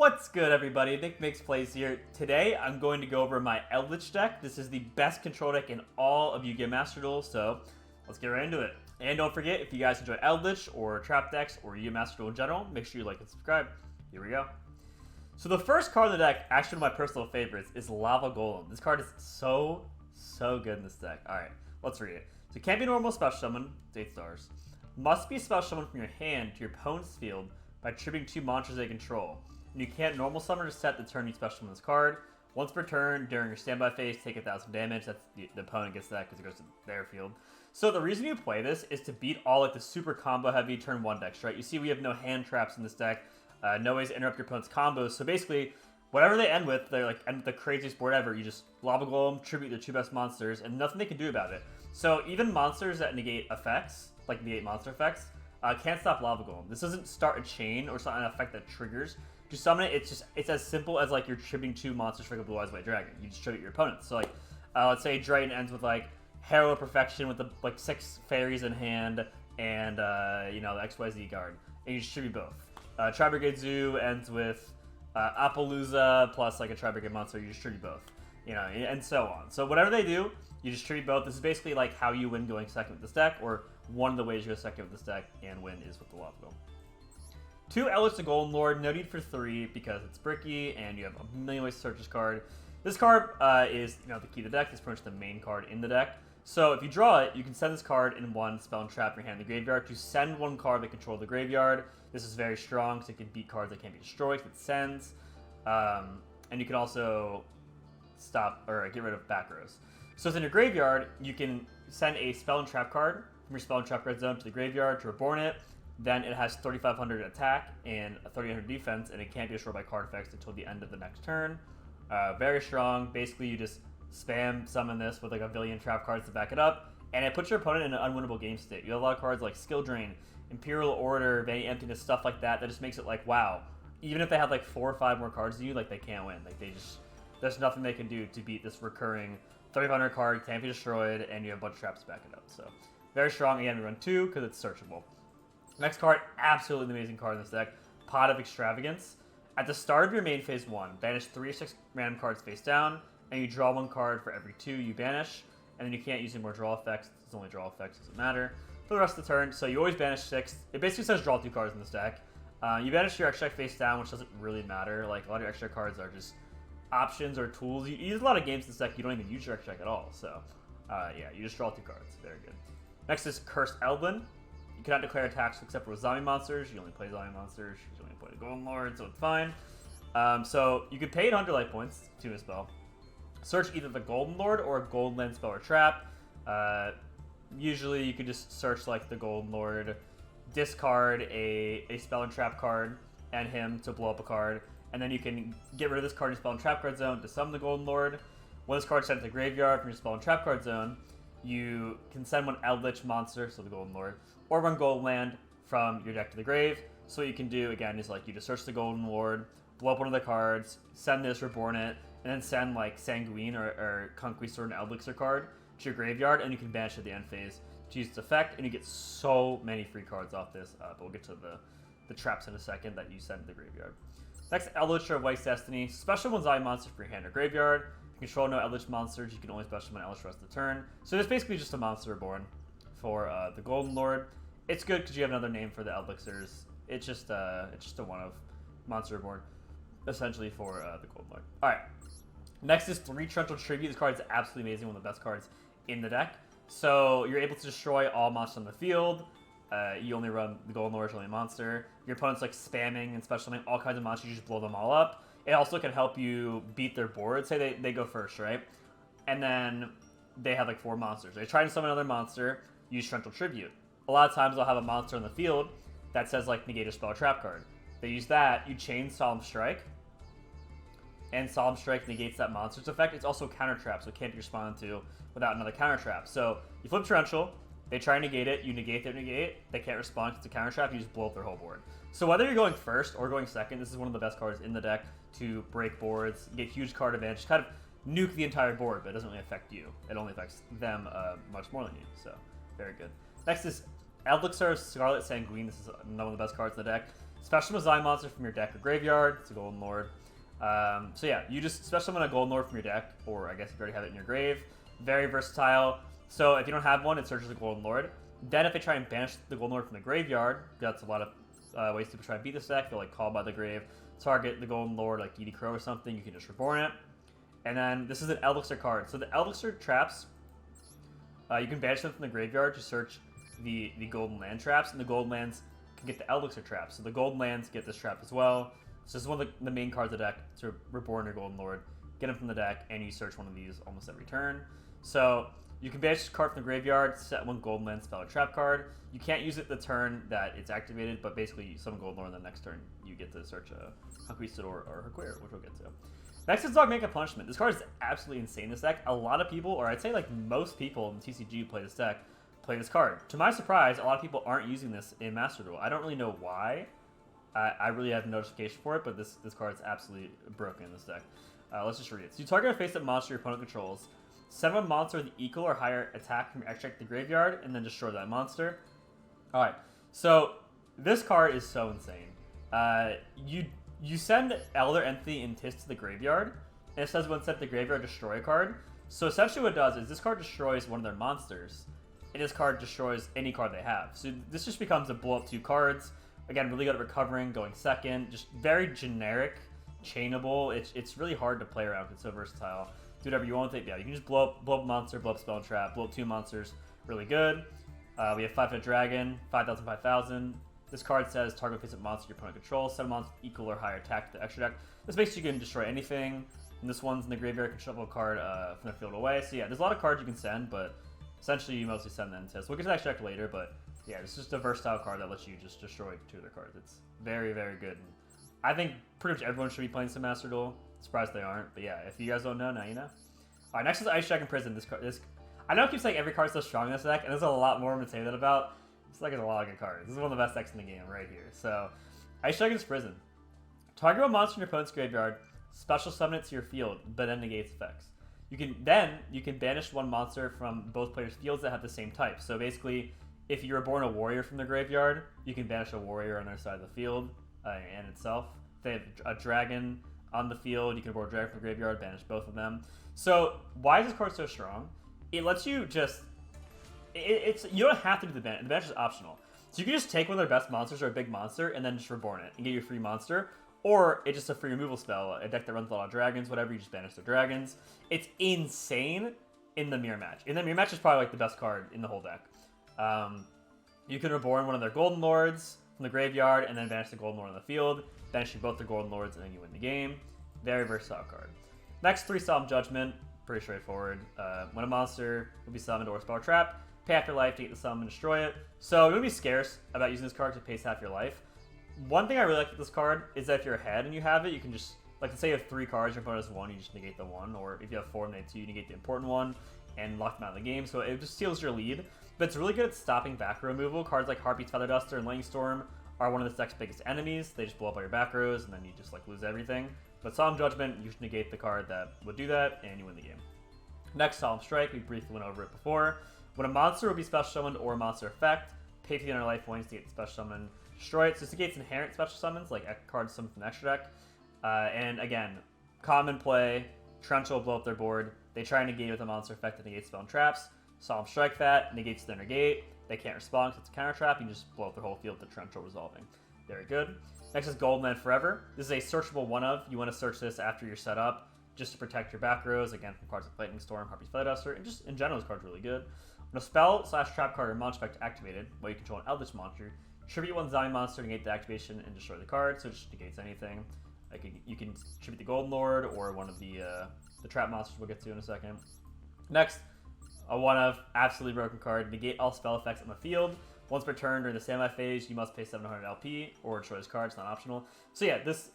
What's good, everybody? NicMakesPlays here. Today, I'm going to go over my Eldlich deck. This is the best control deck in all of Yu-Gi-Oh! Master Duel, so let's get right into it. And don't forget, if you guys enjoy Eldlich or Trap decks or Yu-Gi-Oh! Master Duel in general, make sure you like and subscribe. Here we go. So the first card in the deck, actually one of my personal favorites, is Lava Golem. This card is so good in this deck. Alright, let's read it. So it can't be normal special summon, it's 8 stars. Must be special summon from your hand to your opponent's field by triggering 2 monsters they control. And you can't normal summon or set the turn you special summon this card. Once per turn, during your standby phase, take 1,000 damage. That's the opponent gets that because it goes to their field. So the reason you play this is to beat all like the super combo heavy turn 1 decks, right? You see we have no hand traps in this deck, no ways to interrupt your opponent's combos. So basically, whatever they end with, they're like end with the craziest board ever. You just Lava Golem, tribute their 2 best monsters, and nothing they can do about it. So even monsters that negate effects, like negate monster effects, can't stop Lava Golem. This doesn't start a chain or something an effect that triggers. To summon it, it's as simple as like you're tributing 2 monsters for a Blue Eyes White Dragon. You just tribute your opponents. So like, let's say Dragon ends with like Herald of Perfection with the like 6 fairies in hand and you know, the XYZ guard, and you just tribute both. Tri-Brigade Zoo ends with Appaloosa plus like a Tri-Brigade monster. You just tribute both, you know, and so on. So whatever they do, you just tribute both. This is basically like how you win going second with this deck, or one of the ways you go second with this deck and win is with the Lava Golem. 2 Eldlich the Golden Lord, no need for 3 because it's bricky and you have a million ways to search this card. This card is, you know, the key to the deck. It's pretty much the main card in the deck. So if you draw it, you can send this card in 1 spell and trap your hand in the graveyard to send 1 card that controls the graveyard. This is very strong, so it can beat cards that can't be destroyed if it sends. And you can also stop or get rid of back rows. So it's in your graveyard, you can send a spell and trap card from your spell and trap card zone to the graveyard to reborn it. Then it has 3,500 attack and 3,800 defense, and it can't be destroyed by card effects until the end of the next turn. Very strong. Basically, you just spam summon this with like a billion trap cards to back it up, and it puts your opponent in an unwinnable game state. You have a lot of cards like Skill Drain, Imperial Order, Vanity Emptiness, stuff like that. That just makes it like, wow. Even if they have like 4 or 5 more cards than you, like they can't win. Like there's nothing they can do to beat this recurring 3,500 card, can't be destroyed, and you have a bunch of traps to back it up. So very strong. Again, we run 2 because it's searchable. Next card, absolutely amazing card in this deck, Pot of Extravagance. At the start of your main phase 1, banish 3 or 6 random cards face down, and you draw 1 card for every 2 you banish, and then you can't use any more draw effects. It's only draw effects, doesn't matter. For the rest of the turn, so you always banish 6. It basically says draw 2 cards in this deck. You banish your extra deck face down, which doesn't really matter. Like, a lot of your extra cards are just options or tools. You use a lot of games in this deck, you don't even use your extra deck at all. So, yeah, you just draw 2 cards. Very good. Next is Cursed Eldlin. You cannot declare attacks except for zombie monsters. You only play zombie monsters. You only play the Golden Lord, so it's fine. So you can pay 100 life points to a spell. Search either the Golden Lord or a Golden Land spell or trap. Usually you could just search like the Golden Lord, discard a spell and trap card, and him to blow up a card. And then you can get rid of this card in your spell and trap card zone to summon the Golden Lord. When this card is sent to the graveyard from your spell and trap card zone, you can send 1 Eldlich monster, so the Golden Lord, or 1 Golden Land from your deck to the grave. So what you can do, again, is like you just search the Golden Lord, blow up 1 of the cards, send this, reborn it, and then send like Sanguine or Conquistor and Eldlich card to your graveyard, and you can banish at the end phase to use its effect, and you get so many free cards off this, but we'll get to the traps in a second that you send to the graveyard. Next, Eldlich of White's Destiny. Special 1 zombie monster for your hand or graveyard. You control no Eldlich monsters, you can only special summon Eldlich for the rest of the turn. So it's basically just a monster reborn for the Golden Lord. It's good because you have another name for the Eldlichers. It's just a one of monster reborn, essentially for the Golden Lord. Alright. Next is 3 Torrential Tribute. This card is absolutely amazing, one of the best cards in the deck. So you're able to destroy all monsters on the field. You only run the Golden Lord, only a monster. Your opponent's like spamming and special summoning all kinds of monsters, you just blow them all up. It also can help you beat their board. Say they go first, right? And then they have like 4 monsters. They try to summon another monster, use Torrential Tribute. A lot of times they'll have a monster on the field that says like negate a spell or trap card. They use that, you chain Solemn Strike, and Solemn Strike negates that monster's effect. It's also counter trap, so it can't be responded to without another counter trap. So you flip Torrential, they try and negate it, you negate their negate, they can't respond to the counter trap, you just blow up their whole board. So whether you're going first or going second, this is one of the best cards in the deck to break boards, get huge card advantage, kind of nuke the entire board, but it doesn't really affect you. It only affects them much more than you, so very good. Next is Eldlich Scarlet Sanguine. This is one of the best cards in the deck. Special summon a zombie monster from your deck or graveyard. It's a Golden Lord. So yeah, you just special summon a Golden Lord from your deck, or I guess if you already have it in your grave. Very versatile. So if you don't have one, it searches a Golden Lord. Then if they try and banish the Golden Lord from the graveyard, that's a lot of ways to try and beat this deck. They'll like call by the grave, target the Golden Lord like DD Crow or something. You can just reborn it. And then this is an Eldlich card. So the Eldlich traps, you can banish them from the graveyard to search the Golden Land traps, and the Golden Lands can get the Eldlich traps. So the Golden Lands get this trap as well. So this is one of the main cards of the deck to reborn your Golden Lord, get him from the deck, and you search one of these almost every turn. So you can banish a card from the graveyard, set one Golden Land spell or trap card. You can't use it the turn that it's activated, but basically you summon Golden Lord, and the next turn you get to search a Conquistador or Haquir, which we'll get to. Next is Dogmatic Punishment. This card is absolutely insane, this deck. A lot of people, or I'd say like most people in TCG who play this deck, play this card. To my surprise, a lot of people aren't using this in Master Duel. I don't really know why. I really have no notification for it, but this card is absolutely broken in this deck. Let's just read it. So you target a face-up monster your opponent controls. Summon a monster with equal or higher attack from your extract the graveyard, and then destroy that monster. Alright, so this card is so insane. You send Elder Entity and Tis to the graveyard, and it says when sent to the graveyard, destroy a card. So essentially what it does is this card destroys one of their monsters, and this card destroys any card they have. So this just becomes a blow up 2 cards. Again, really good at recovering, going second, just very generic, chainable. It's really hard to play around because it's so versatile. Do whatever you want with it. Yeah, you can just blow up a monster, blow up spell and trap, blow up 2 monsters. Really good. We have 5-foot dragon, 5,000, 5,000. This card says target face-up monster your opponent controls, set a monster equal or higher attack to the extra deck. This makes you can destroy anything. And this one's in the graveyard, can shuffle a card from the field away. So yeah, there's a lot of cards you can send, but essentially you mostly send them to. So we'll get to the extra deck later, but yeah, it's just a versatile card that lets you just destroy 2 of their cards. It's very, very good. And I think pretty much everyone should be playing some Master Duel. Surprised they aren't, but yeah, if you guys don't know, now you know. All right, next is Ice Dragon Prison. I know I keep saying every card's so strong in this deck, and there's a lot more I'm going to say that about. It's like it's a lot of good cards. This is one of the best decks in the game right here. So, Ice Dragon's Prison. Target a monster in your opponent's graveyard, special summon it to your field, but then negates effects. You can banish one monster from both players' fields that have the same type. So basically, if you reborn a warrior from the graveyard, you can banish a warrior on their side of the field and itself. If they have a dragon on the field, you can reborn a dragon from the graveyard, banish both of them. So why is this card so strong? It lets you just... you don't have to do the banish. The banish is optional. So you can just take one of their best monsters or a big monster and then just reborn it and get your free monster. Or it's just a free removal spell, a deck that runs a lot of dragons, whatever, you just banish the dragons. It's insane in the Mirror Match. In the Mirror Match is probably like the best card in the whole deck. You can reborn one of their Golden Lords from the graveyard and then banish the Golden Lord on the field, banishing both their Golden Lords, and then you win the game. Very versatile card. Next, 3 Solemn Judgment. Pretty straightforward. When a monster will be summoned or spell trap, pay half your life to get the summon and destroy it. So it would be scarce about using this card to pay half your life. One thing I really like with this card is that if you're ahead and you have it, you can just, like, let's say you have 3 cards, your opponent has 1, you just negate the 1, or if you have 4 and they have 2, you negate the important one and lock them out of the game. So it just steals your lead. But it's really good at stopping back row removal. Cards like Heartbeat's Feather Duster and Lightning Storm are one of this deck's biggest enemies. They just blow up all your back rows and then you just like lose everything. But Solemn Judgment, you should negate the card that would do that and you win the game. Next, Solemn Strike. We briefly went over it before. When a monster will be special summoned or a monster effect, pay 300 life points to get the special summon, destroy it. So this negates inherent special summons, like cards summoned from the extra deck. And again, common play, Trench will blow up their board. They try and negate with a monster effect that negates spell and traps. Solemn Strike that, negates their negate. They can't respond because it's a counter trap. You can just blow up their whole field with the Trench resolving. Very good. Next is Golden Land Forever. This is a searchable one of. You want to search this after you're set up, just to protect your back rows, again, from cards like Lightning Storm, Heartbeat's Feather Duster, and just in general, this card's really good. When a spell / trap card or monster effect activated, while you control an Eldlich monster, tribute one zombie monster to negate the activation and destroy the card, so it just negates anything. Like you can tribute the Golden Lord or one of the trap monsters we'll get to in a second. Next, a one of, absolutely broken card, negate all spell effects on the field. Once per turn during the standby phase, you must pay 700 LP or destroy this card. It's not optional. So yeah, this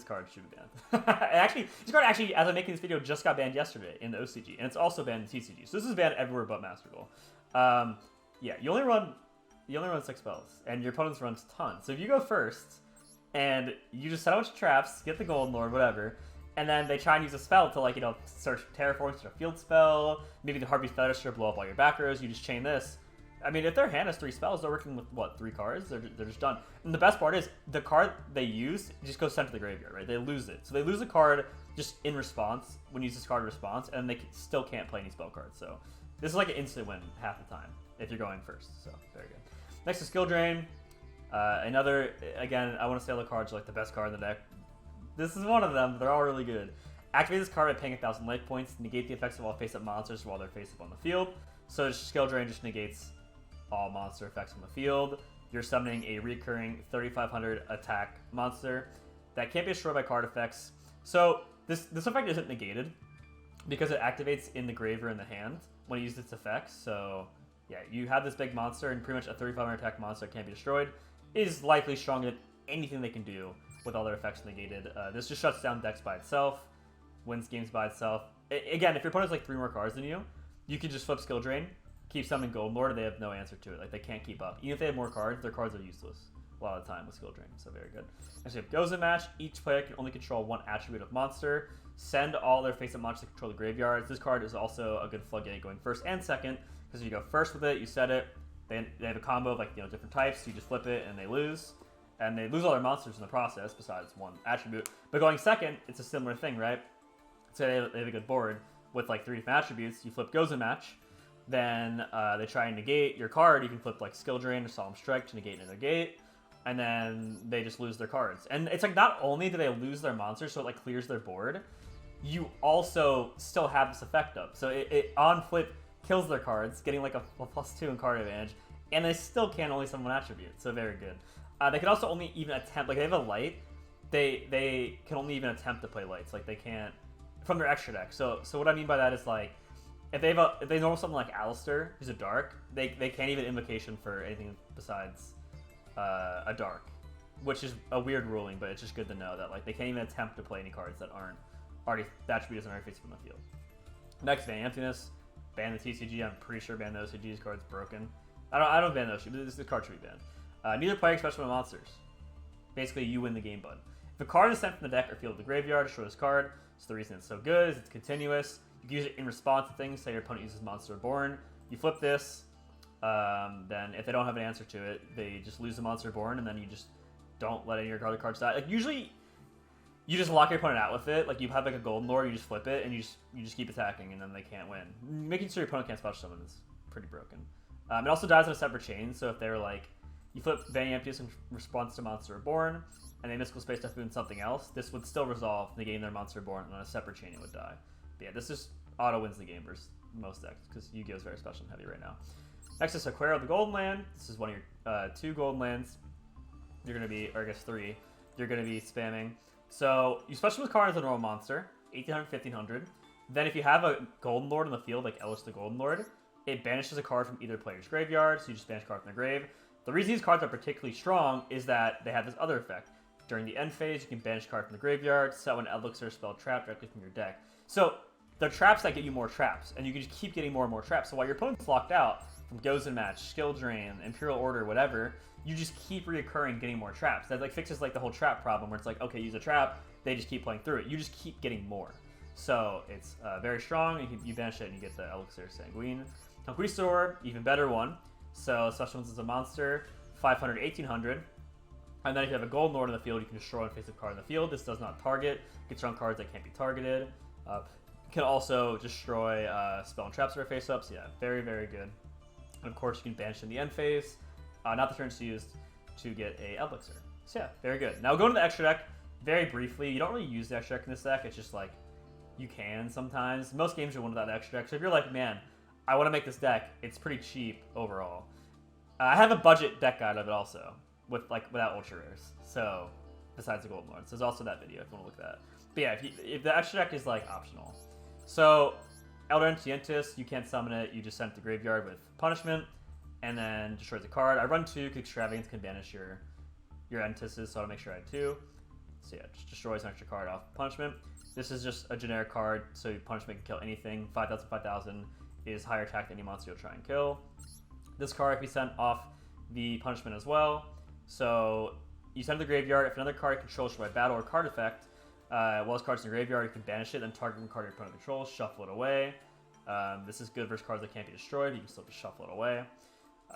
card should be banned. Actually, this card actually, as I'm making this video, just got banned yesterday in the OCG, and it's also banned in TCG. So this is banned everywhere but Master Duel. Yeah, you only run 6 spells, and your opponents runs tons. So if you go first, and you just set a bunch of traps, get the Golden Lord, whatever, and then they try and use a spell to, like, search Terraform, search a field spell, maybe the Heartbeat's Feather Duster, blow up all your back rows, you just chain this. I mean, if their hand has 3 spells, they're working with, what, 3 cards? They're just done. And the best part is, the card they use just goes sent to the graveyard, right? They lose it. So they lose a card just in response, when you use this card in response, and they still can't play any spell cards. So this is like an instant win half the time, if you're going first. So, very good. Next is Skill Drain. Another, again, I want to say all the cards are like the best card in the deck. This is one of them. They're all really good. Activate this card by paying 1,000 life points. Negate the effects of all face-up monsters while they're face-up on the field. So Skill Drain just negates all monster effects on the field. You're summoning a recurring 3,500 attack monster that can't be destroyed by card effects. So this effect isn't negated because it activates in the grave or in the hand when you use its effects. So yeah, you have this big monster, and pretty much a 3,500 attack monster that can't be destroyed is likely stronger than anything they can do with all their effects negated. This just shuts down decks by itself, wins games by itself. Again, if your opponent has like 3 more cards than you, you can just flip Skill Drain, keep summoning Golden Lord, and they have no answer to it. Like, they can't keep up. Even if they have more cards, their cards are useless a lot of the time with Skill Drain, so very good. Next we have Gozen Match. Each player can only control 1 attribute of monster. Send all their face-up monsters to control the graveyards. This card is also a good floodgate going first and second, because if you go first with it, you set it, they have a combo of, like, you know, different types, so you just flip it and they lose. And they lose all their monsters in the process, besides 1 attribute. But going second, it's a similar thing, right? So they have a good board with like 3 different attributes. You flip Gozen Match, then they try and negate your card. You can flip like Skill Drain or Solemn Strike to negate and negate, and then they just lose their cards. And it's like, not only do they lose their monsters, so it like clears their board, you also still have this effect up. So it on flip kills their cards, getting like a +2 in card advantage, and they still can only summon 1 attribute. So very good. They can also only even attempt, like, they have a light, they can only even attempt to play lights. Like, they can't from their extra deck. So what I mean by that is, like, if they normal something like Alistair, who's a dark, they can't even invocation for anything besides a dark, which is a weird ruling, but it's just good to know that, like, they can't even attempt to play any cards that aren't already, that attribute isn't already facing on the field. Next, Van Emptiness. Ban the TCG. I'm pretty sure ban the OCG's card's broken. I don't ban the OCG, but this card should be banned. Neither player can special monsters. Basically, you win the game, bud. If a card is sent from the deck or field to the graveyard, destroy this card. So the reason it's so good is it's continuous. You can use it in response to things. Say your opponent uses Monster Reborn. You flip this. Then if they don't have an answer to it, they just lose the Monster Reborn, and then you just don't let any of your other cards die. Like, usually, you just lock your opponent out with it. Like, you have like a Golden Lord, you just flip it, and you just keep attacking, and then they can't win. Making sure your opponent can't special summon is pretty broken. It also dies on a separate chain. So if they were like, you flip Van Emptiness in response to Monster Reborn, and they Mystical Space Death Boon something else, this would still resolve, negating their Monster Reborn, and on a separate chain it would die. But yeah, this just auto wins the game versus most decks, because Yu-Gi-Oh! Is very special and heavy right now. Next is Aquaria of the Golden Land. This is one of your 2 Golden Lands. You're going to be, or I guess 3, you're going to be spamming. So you special with cards as a normal monster, 1800, 1500. Then if you have a Golden Lord in the field, like Eldlich the Golden Lord, it banishes a card from either player's graveyard, so you just banish a card from their grave. The reason these cards are particularly strong is that they have this other effect. During the end phase, you can banish a card from the graveyard, set one Elixir spell trap directly from your deck. So they're traps that get you more traps, and you can just keep getting more and more traps. So while your opponent's locked out from Gozen Match, Skill Drain, Imperial Order, whatever, you just keep reoccurring getting more traps. That like fixes like the whole trap problem, where it's like, okay, use a trap, they just keep playing through it. You just keep getting more. So it's very strong. You banish it and you get the Elixir Sanguine. Conquistador, even better one. So special ones as a monster, 500, 1800. And then if you have a Golden Lord in the field, you can destroy one face-up card in the field. This does not target. It gets on cards that can't be targeted. Can also destroy spell and traps that are face-ups. Yeah, very, very good. And of course, you can banish in the end phase. Not the turns used to get a Elixir. So yeah, very good. Now going to the extra deck, very briefly. You don't really use the extra deck in this deck. It's just like, you can sometimes. Most games you win without the extra deck. So if you're like, man, I want to make this deck, it's pretty cheap overall. I have a budget deck guide of it also, without ultra rares. So besides the Golden Lords, there's also that video if you want to look at that. But yeah, if the extra deck is like optional. So Elder Entientis, you can't summon it. You just send it to the graveyard with punishment, and then destroys the card. I run 2 because Extravagance can banish your Entises, so I'll make sure I had 2. So yeah, just destroys an extra card off punishment. This is just a generic card, so punishment can kill anything. 5,000, 5,000 is higher attack than any monster you'll try and kill. This card can be sent off the punishment as well. So you send to the graveyard. If another card controls by battle or card effect, while this card's in the graveyard, you can banish it, then target one card your opponent controls, shuffle it away. This is good versus cards that can't be destroyed. You can still just shuffle it away.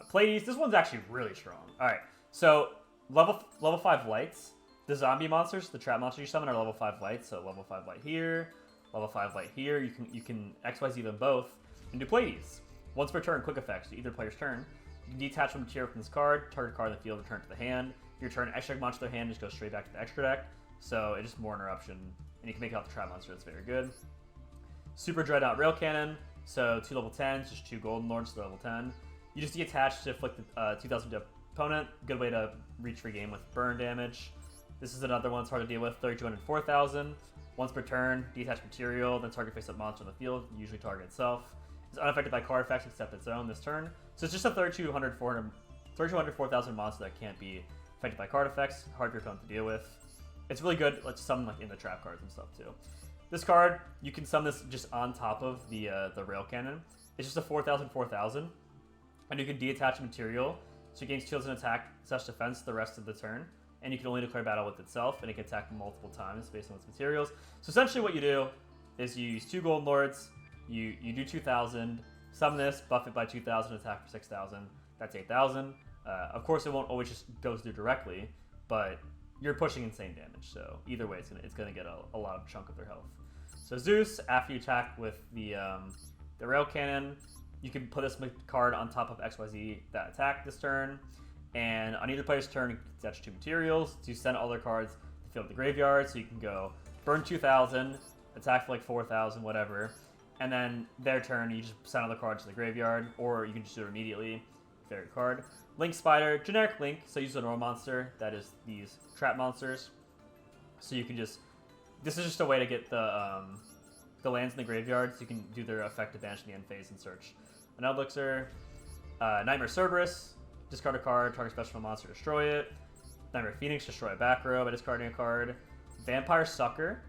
Plays. This one's actually really strong. All right, so level 5 lights. The zombie monsters, the trap monsters you summon are level 5 lights. So level 5 light here, level 5 light here. You can XYZ them both and do plays. Once per turn, quick effects. Either player's turn. You can detach one material from this card. Target card in the field, return it to the hand. Your turn, extra deck monster to the hand just goes straight back to the extra deck. So it's just more interruption, and you can make it off the trap monster. That's very good. Super Dreadnought Rail Cannon. So 2 level 10s, just 2 Golden Lords to level 10. You just detach to inflict 2,000 to opponent. Good way to reach free game with burn damage. This is another one that's hard to deal with. 3200, 4,000. Once per turn, detach material, then target face-up monster in the field, usually target itself. It's unaffected by card effects except its own this turn. So it's just a 3,200, 4,000 monster that can't be affected by card effects. Hard for your opponent to deal with. It's really good. Let's summon like in the trap cards and stuff too. This card, you can summon this just on top of the rail cannon. It's just a 4,000, 4,000, and you can detach material. So it gains 2,000 attack / defense the rest of the turn, and you can only declare battle with itself, and it can attack multiple times based on its materials. So essentially, what you do is you use 2 Golden Lords. You do 2,000, summon this, buff it by 2,000, attack for 6,000. That's 8,000. Of course, it won't always just go through directly, but you're pushing insane damage. So either way, it's gonna get a lot of chunk of their health. So Zeus, after you attack with the rail cannon, you can put this card on top of XYZ that attack this turn, and on either player's turn, you can attach 2 materials to send all their cards to the field of the graveyard. So you can go burn 2,000, attack for like 4,000, whatever. And then their turn, you just send all the cards to the graveyard, or you can just do it immediately. Favorite card. Link Spider, generic Link, so use a normal monster, that is these trap monsters. So you can just, this is just a way to get the lands in the graveyard, so you can do their effect advantage in the end phase and search an Eldlich. Nightmare Cerberus, discard a card, target special monster, destroy it. Nightmare Phoenix, destroy a back row by discarding a card. Vampire Sucker,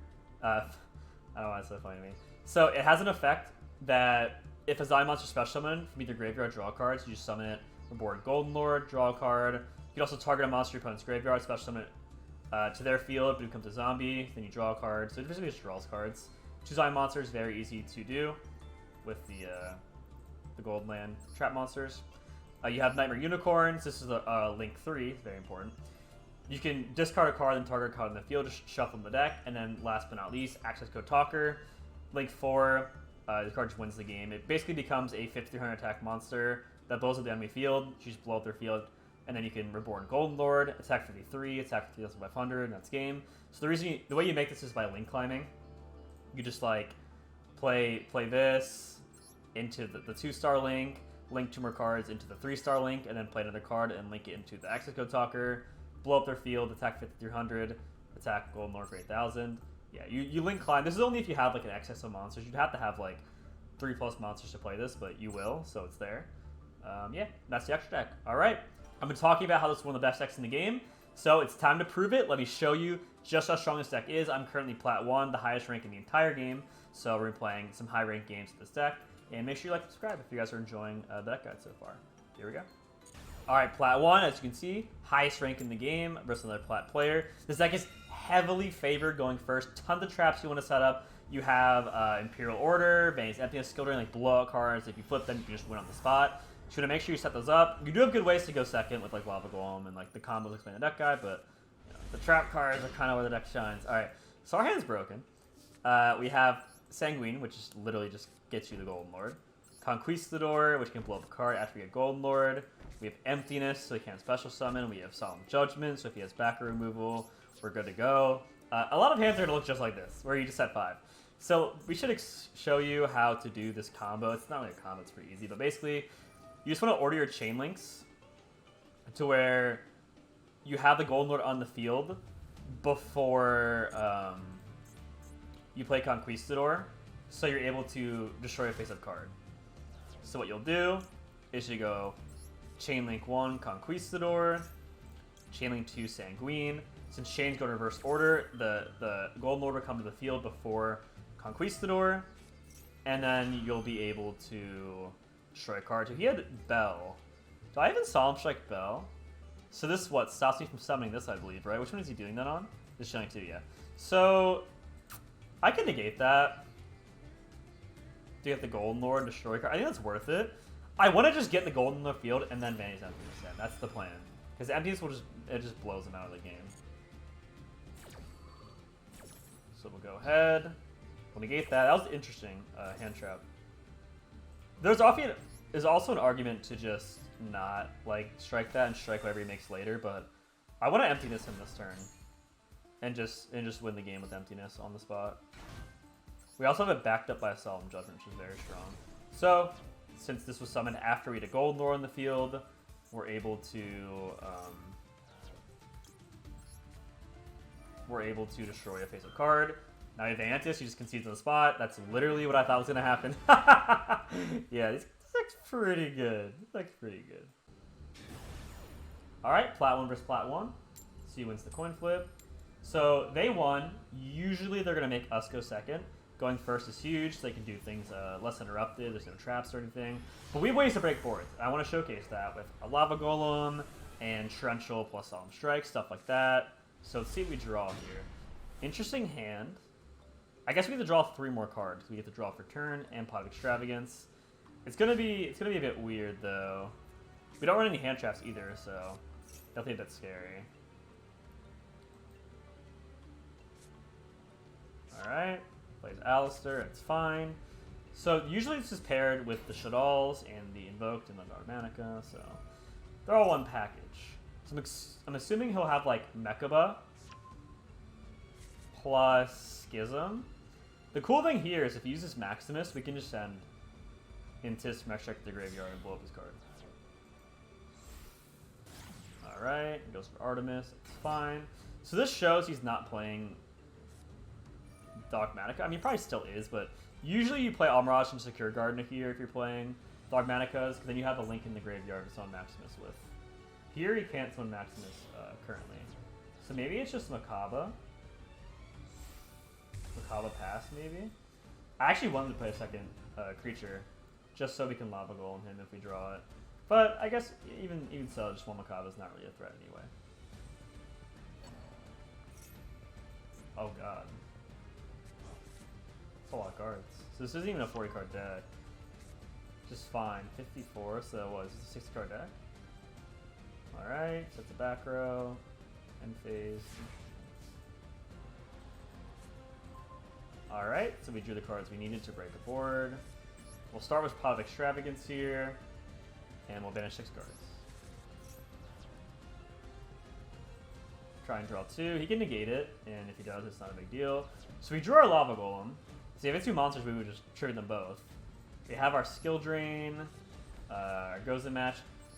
I don't know why it's so funny to me. So it has an effect that if a zombie monster special summon from either graveyard draw cards, you just summon it, reward Golden Lord, draw a card. You can also target a monster your opponent's graveyard, special summon it to their field, but it becomes a zombie, then you draw a card. So it basically just draws cards. 2 zombie monsters, very easy to do with the Gold Land trap monsters. You have Nightmare Unicorns. This is a Link 3, very important. You can discard a card and target a card in the field, just shuffle in the deck, and then last but not least, Access Code Talker. Link 4, the card just wins the game. It basically becomes a 5,300 attack monster that blows up the enemy field. You just blow up their field, and then you can reborn Golden Lord, attack for 3, attack for 3,500, and that's game. So the way you make this is by link climbing. You just like play this into the 2-star link 2 more cards into the 3-star link, and then play another card and link it into the Access Code Talker, blow up their field, attack 5,300, attack Golden Lord for 8,000. Yeah, you link climb. This is only if you have like an excess of monsters. You'd have to have like 3+ monsters to play this, but you will, so it's there. Yeah, that's the extra deck. All right, I've been talking about how this is one of the best decks in the game, so it's time to prove it. Let me show you just how strong this deck is. I'm currently Plat 1, the highest rank in the entire game, so we're playing some high-ranked games with this deck. And make sure you like and subscribe if you guys are enjoying the deck guide so far. Here we go. All right, Plat 1, as you can see, highest rank in the game versus another Plat player. This deck is heavily favored going first. Tons of traps you want to set up. You have Imperial Order, Vayne's Emptiness, Skill Drain, like blowout cards. If you flip them, you can just win on the spot. You want to make sure you set those up. You do have good ways to go second with like Lava Golem and like the combos explain the deck guide, but you know, the trap cards are kind of where the deck shines. All right, so our hand's broken. We have Sanguine, which is literally just gets you the Golden Lord. Conquistador, which can blow up a card after you get Golden Lord. We have Emptiness, so he can't special summon. We have Solemn Judgment, so if he has backer removal, we're good to go. A lot of hands are going to look just like this, where you just set 5. So we should show you how to do this combo. It's not really a combo, it's pretty easy, but basically, you just want to order your chain links to where you have the Golden Lord on the field before you play Conquistador, so you're able to destroy a face-up card. So what you'll do is you go Chain Link 1, Conquistador, Chain Link 2, Sanguine. Since chains go in reverse order, the Golden Lord will come to the field before Conquistador, and then you'll be able to destroy a card. So he had Bell. Do I even Solemn Strike Bell? So this, what, stops me from summoning this, I believe, right? Which one is he doing that on? This Chain Link 2, yeah. So I can negate that. Do you have the Golden Lord, destroy card? I think that's worth it. I want to just get the gold in the field and then Vanny's Emptiness in. That's the plan. Because Emptiness will just blows them out of the game. So we'll go ahead. We'll negate that. That was interesting. Hand trap. There's also an argument to just not like strike that and strike whatever he makes later, but I want to Emptiness him this turn. And just win the game with Emptiness on the spot. We also have it backed up by a Solemn Judgment, which is very strong. So, since this was summoned after we had a Golden Lore in the field, we're able to destroy a face-up card. Now we have Antis, he just concedes on the spot. That's literally what I thought was going to happen. Yeah, this looks pretty good. This looks pretty good. Alright, Plat 1 versus Plat 1. C wins the coin flip. So they won. Usually they're going to make us go second. Going first is huge, so they can do things less interrupted. There's no traps or anything. But we have ways to break boards. I want to showcase that with a Lava Golem and Torrential plus Solemn Strike, stuff like that. So let's see what we draw here. Interesting hand. I guess we get to draw 3 more cards. We get to draw for turn and Pot of Extravagance. It's gonna be a bit weird though. We don't run any hand traps either, so definitely a bit scary. Alright, plays Alistair, it's fine. So usually this is paired with the Shaddolls and the Invoked and the Darmanica, so they're all one package. So I'm assuming he'll have like Mechaba plus Schism. The cool thing here is if he uses Maximus, we can just send Intis from Extract to the graveyard and blow up his card. Alright, goes for Artemis, it's fine. So this shows he's not playing Dogmatica. I mean, he probably still is, but usually you play Almirage and Secure Gardener here if you're playing Dogmaticas, because then you have a link in the graveyard to summon Maximus with. Here he can't summon Maximus currently. So maybe it's just Makaba. Makaba Pass, maybe? I actually wanted to play a second creature, just so we can Lava Golem him if we draw it. But I guess even so, just one Makaba is not really a threat anyway. Oh god. That's a lot of cards. So this isn't even a 40 card deck. Just fine. 54, so what is this, a 60 card deck? Alright, set the back row. End phase. Alright, so we drew the cards we needed to break a board. We'll start with Pot of Extravagance here. And we'll banish 6 cards. Try and draw 2. He can negate it, and if he does, it's not a big deal. So we drew our Lava Golem. So if it's 2 monsters, we would just trigger them both. We have our Skill Drain, our Gozen Match.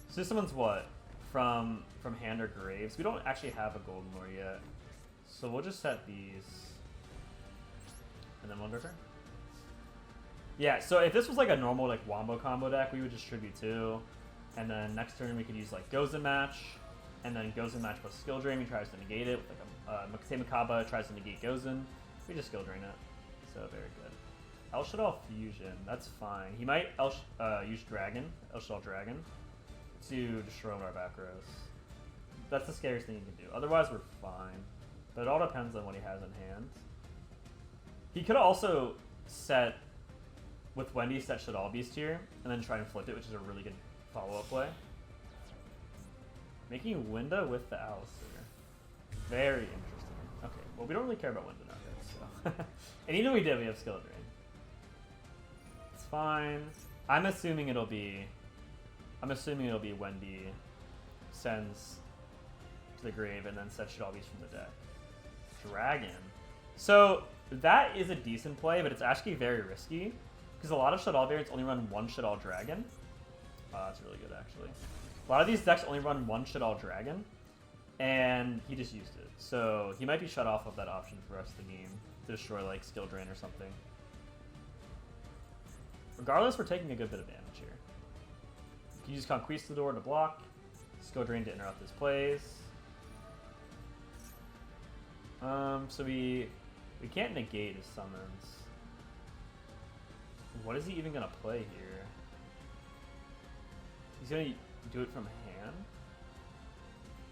So this one's what? From hand or graves. We don't actually have a Golden Lore yet. So we'll just set these. And then we'll go turn. Yeah, so if this was like a normal like Wombo combo deck, we would just tribute 2. And then next turn we could use like Gozen Match. And then Gozen Match plus Skill Drain, he tries to negate it with like a say Makaba tries to negate Gozen. We just Skill Drain it. So very good. El Shaddai Fusion, that's fine. He might use Dragon, El Shaddai Dragon, to destroy one of our back rows. That's the scariest thing you can do. Otherwise we're fine. But it all depends on what he has in hand. He could also set, with Wendy, set Shaddai Beast here, and then try and flip it, which is a really good follow-up play. Making Winda with the Alistair. Very interesting. Okay, well we don't really care about Winda now, guys, so. And even though we did, we have Skill Drain. It's fine. I'm assuming it'll be Wendy sends to the grave and then sets Shaddai Beast from the deck. Dragon. So that is a decent play, but it's actually very risky because a lot of Shaddai variants only run 1 Shaddai Dragon. That's really good, actually. A lot of these decks only run 1 Shaddai Dragon, and he just used it. So he might be shut off of that option for the rest of the game to destroy like Skill Drain or something. Regardless, we're taking a good bit of damage here. You can use Conquistador to block, Skill Drain to interrupt his plays. So we can't negate his summons. What is he even gonna play here? He's gonna do it from hand?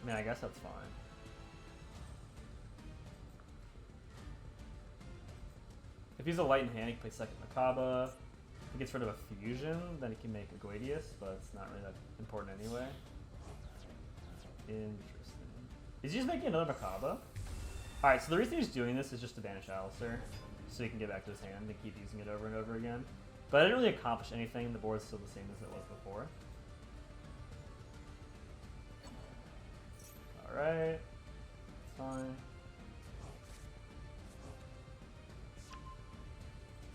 I mean, I guess that's fine. If he's a light in hand, he can play second Makaba. If he gets rid of a fusion, then he can make a Guadius, but it's not really that important anyway. Interesting. Is he just making another Makaba? Alright, so the reason he's doing this is just to banish Alistair, so he can get back to his hand and keep using it over and over again. But I didn't really accomplish anything. The board's still the same as it was before. Alright. Fine.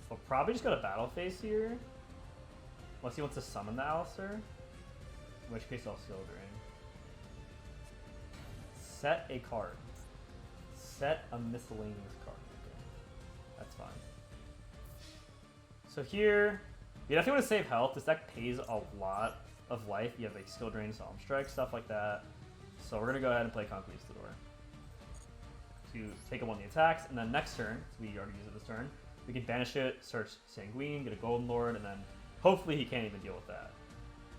We'll probably just go to battle phase here. Unless he wants to summon the Alistair. In which case I'll Skill Drain. Set a card. Set a miscellaneous card. Okay. That's fine. So here, you definitely want to save health. This deck pays a lot of life. You have like Skill Drain, Solemn Strike, stuff like that. So we're going to go ahead and play Conquistador to take up one of the attacks. And then next turn, so we already used it this turn, we can banish it, search Sanguine, get a Golden Lord, and then hopefully he can't even deal with that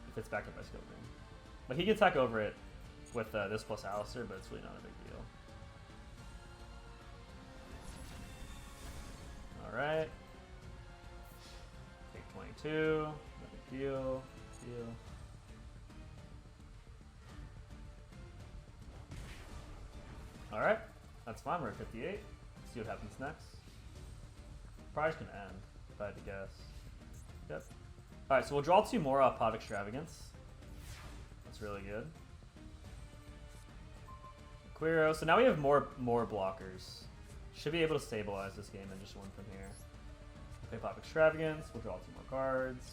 if it's backed up by Skill Drain. But he can attack over it with this plus Alistair, but it's really not a big deal. Alright. Take 22. No big deal. Alright. That's fine. We're at 58. Let's see what happens next. Probably just gonna end, if I had to guess. Yep. Alright, so we'll draw 2 more Pot Extravagance. That's really good. Quiro. So now we have more blockers. Should be able to stabilize this game and just win from here. Play Pop Extravagance. We'll draw 2 more cards.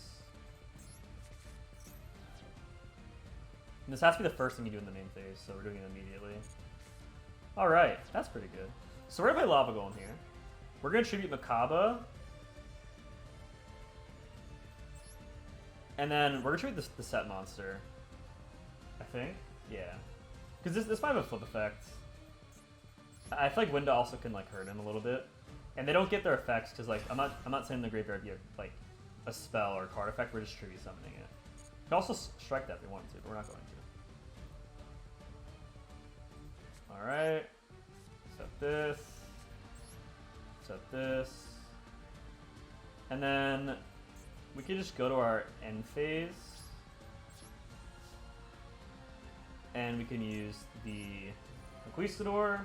And this has to be the first thing you do in the main phase, so we're doing it immediately. Alright, that's pretty good. So we're going to play Lava Golem here. We're going to tribute Makaba. And then we're going to tribute the set monster. I think? Yeah. Because this might have a flip effect. I feel like Winda also can like hurt him a little bit. And they don't get their effects because like I'm not saying in the graveyard you have like a spell or a card effect, we're just tribute summoning it. You can also strike that if you want to, but we're not going to. Alright. Set this. Set this. And then we can just go to our end phase. And we can use the Conquistador.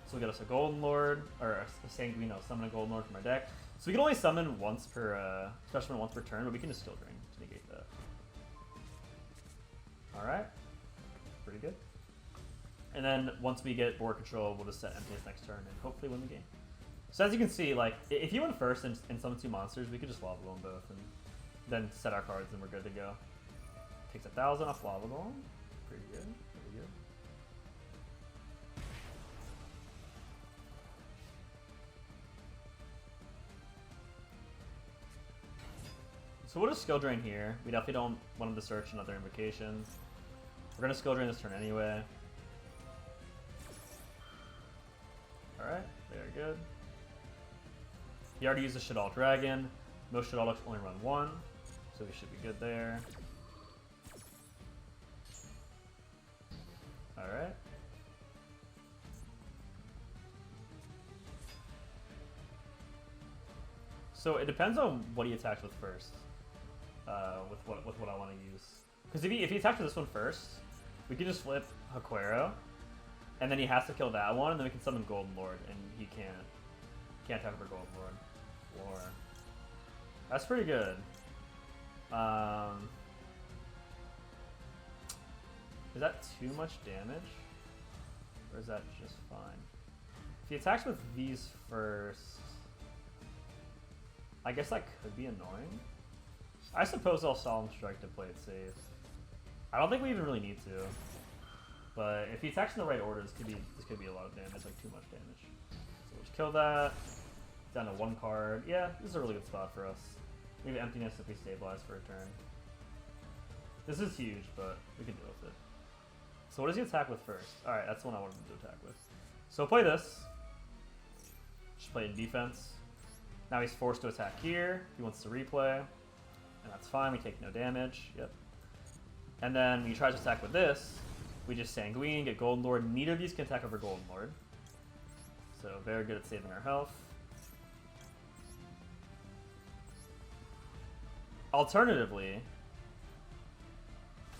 So we get us a Golden Lord, or a Sanguine, summon a Golden Lord from our deck. So we can only summon once per, special once per turn, but we can just Skill Drain to negate that. Alright. Pretty good. And then once we get board control, we'll just set emptiness next turn and hopefully win the game. So as you can see, like, if you win first and summon 2 monsters, we could just Lava Golem both and then set our cards and we're good to go. Takes 1,000 off Lava Golem. Pretty good. Pretty good. So we'll just Skill Drain here. We definitely don't want him to search another invocation. We're going to Skill Drain this turn anyway. Alright, very good. He already used the Shaddoll Dragon. Most Shaddoll decks only run 1, so we should be good there. Alright. So it depends on what he attacks with first. With what I want to use. Because if he attacks with this one first, we can just flip Haquero, and then he has to kill that one, and then we can summon Golden Lord, and he can't attack for Golden Lord. War. That's pretty good. Is that too much damage? Or is that just fine? If he attacks with these first, I guess that could be annoying. I suppose I'll Solemn Strike to play it safe. I don't think we even really need to. But if he attacks in the right order, this could be a lot of damage, like too much damage. So we'll just kill that. Down to 1 card. Yeah, this is a really good spot for us. We have emptiness if we stabilize for a turn. This is huge, but we can deal with it. So what does he attack with first? Alright, that's the one I wanted him to attack with. So play this. Just play in defense. Now he's forced to attack here. He wants to replay. And that's fine, we take no damage. Yep. And then when he tries to attack with this, we just Sanguine, get Golden Lord. Neither of these can attack over Golden Lord. So very good at saving our health. Alternatively,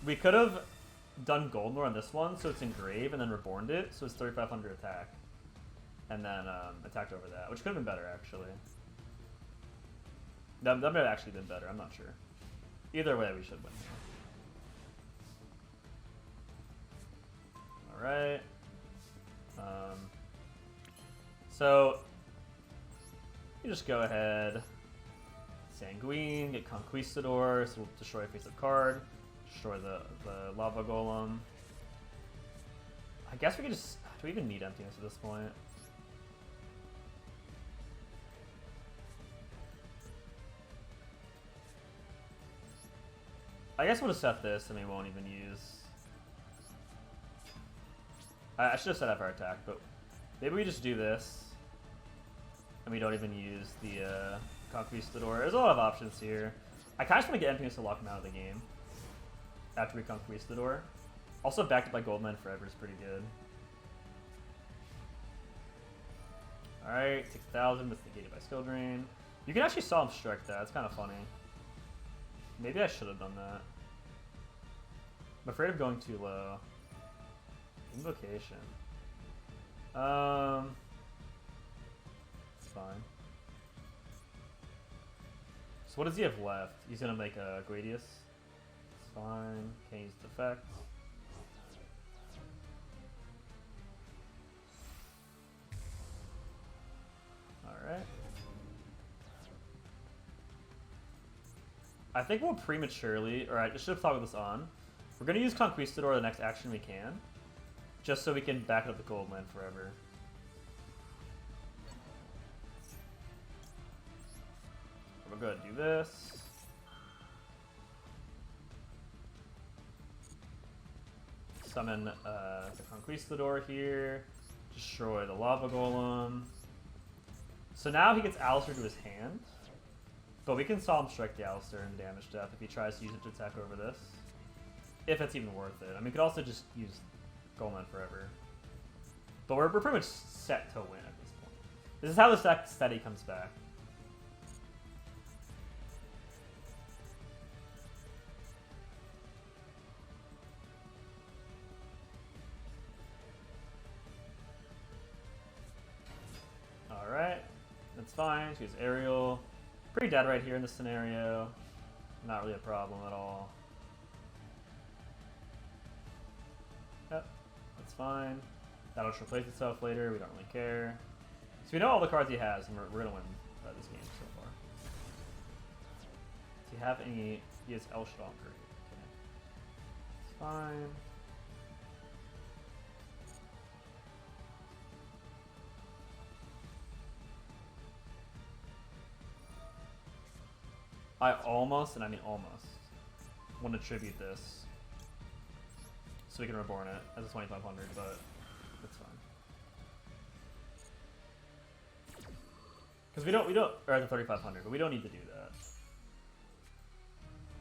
we could have done Golden Lore on this one, so it's engraved, and then reborned it, so it's 3,500 attack. And then attacked over that, which could have been better, actually. That might have actually been better, I'm not sure. Either way, we should win here. Alright. So, you just go ahead, Sanguine, get Conquistador, so we'll destroy a face-up card, destroy the Lava Golem. I guess we could just... Do we even need Emptiness at this point? I guess we'll just set this and we won't even use... I should have set up our attack, but maybe we just do this and we don't even use the Conquistador. There's a lot of options here. I kind of just want to get Emptiness to lock him out of the game after we Conquistador. Also, backed up by Goldmine Forever is pretty good. Alright, 6,000 with negated by Skill Drain. You can actually Solemn Strike that, it's kind of funny. Maybe I should have done that. I'm afraid of going too low. Invocation. It's fine. So what does he have left? He's gonna make a Gradius. It's fine. Can't use Defect. Alright. I think we'll prematurely, or I should have thought of this on. We're going to use Conquistador the next action we can, just so we can back up the Goldmine Forever. We'll go ahead and do this. Summon the Conquistador here, destroy the Lava Golem. So now he gets Alistair to his hand, but we can Solemn Strike the Alistair and damage death if he tries to use it to attack over this. If it's even worth it. I mean, we could also just use Goldmine Forever. But we're pretty much set to win at this point. This is how the deck steady comes back. Alright. That's fine. She has Aerial. Pretty dead right here in this scenario. Not really a problem at all. Yep, that's fine. That'll just replace itself later, we don't really care. So we know all the cards he has, and we're gonna win this game so far. Does he have any... He has Eldlich. Okay. It's fine. I almost, and I mean almost, want to tribute this so we can reborn it as a 2,500, but that's fine. Because we don't, or as a 3,500, but we don't need to do that.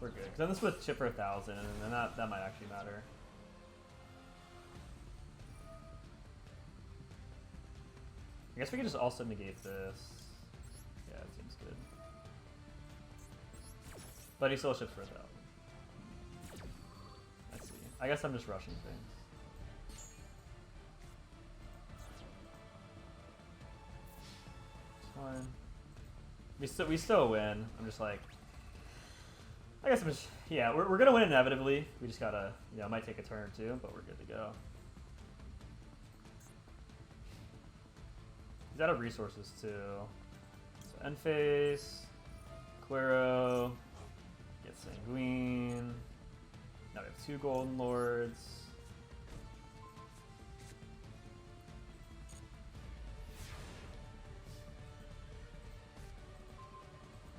We're good. Because then this with chip for 1,000, and then that might actually matter. I guess we could just also negate this. Yeah, it seems good. But he still ships for 1,000. I see. I guess I'm just rushing things. It's fine. We still win. I'm just like... I guess I'm just... Yeah, we're gonna win inevitably. We just gotta... Yeah, it might take a turn or two, but we're good to go. He's out of resources too. So end phase. Quero. Get Sanguine. Now we have 2 Golden Lords.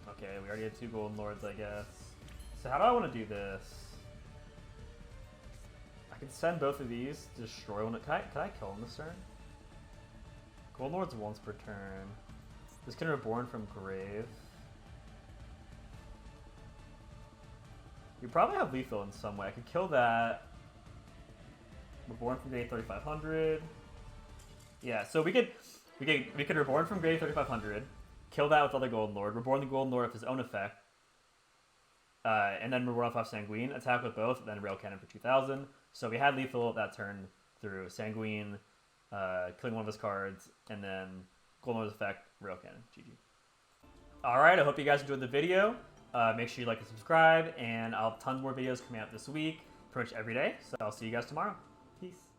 Okay, we already have 2 Golden Lords, I guess. So how do I want to do this? I can send both of these to destroy one. Can I kill him this turn? Golden Lords once per turn. This can reborn from grave. You probably have lethal in some way. I could kill that. Reborn from grave 3,500. Yeah, so we could reborn from grave 3,500. Kill that with other Golden Lord. Reborn the Golden Lord with his own effect. and then run off Sanguine, attack with both, then Rail Cannon for 2,000. So we had lethal that turn through Sanguine, killing one of his cards, and then Golden Nose effect, Rail Cannon. GG. Alright, I hope you guys enjoyed the video. Make sure you like and subscribe, and I'll have tons more videos coming out this week, pretty much every day. So I'll see you guys tomorrow. Peace.